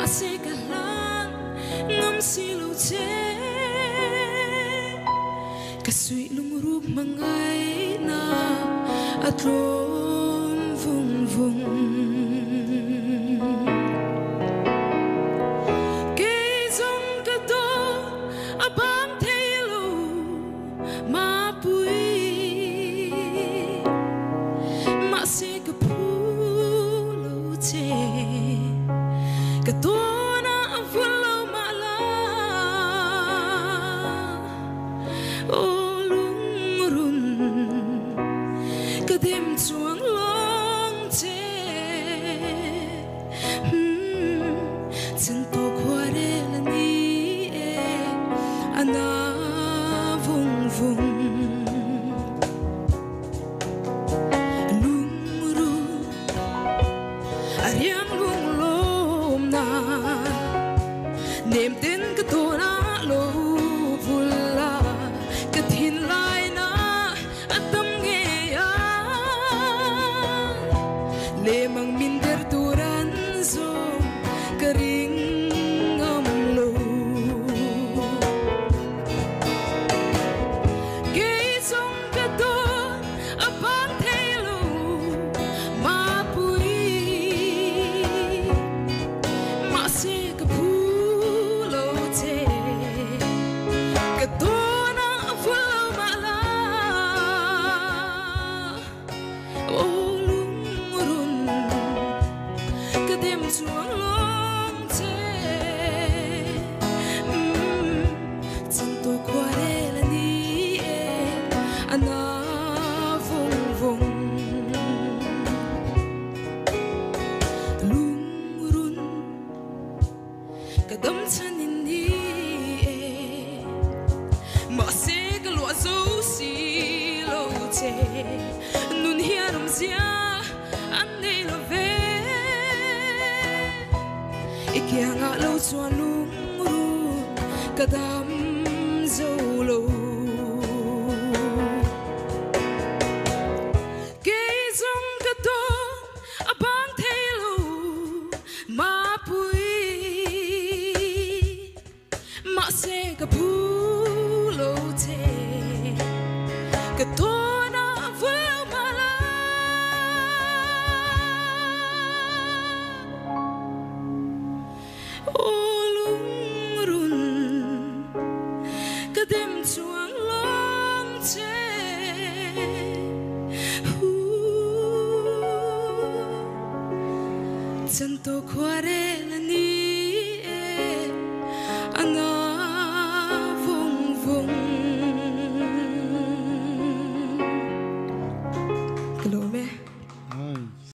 sẽ cả lan ngắm xì lâu chế cả suy lung rúp mà ngay na trốn vùng vùng cái dòng cái đó bám theo lâu mà bụi mà sẽ cái phù lâu chế cái đó na vui lâu mà la ô lung run cái đêm chuông long chế chân tô qua đây là ni ana vùng vùng lung ru ariang lung lom na niềm tin cái tô na lâu vula cái thiên lai na tâm nghe le mang min der turan zo kering ngam lo ke song ka do apang thelo ma pui ma se ka pu lo te ka do na fu ma la o đêm chuông long chế chân tôi qua đây là đi ana vùng vùng lung run cái đấm chân in đi mà sẽ cái lúa dấu xì lâu chế nun hiền om zia anh đi là về kia ngã lâu cho lung ru cả đám dâu lâu cái dòng cái đó băng theo lâu mà bụi mà sẽ cái phù lâu thế cái đó na vừa mà la ô lung run cái đêm chuông long chế chân tôi qua đây là ni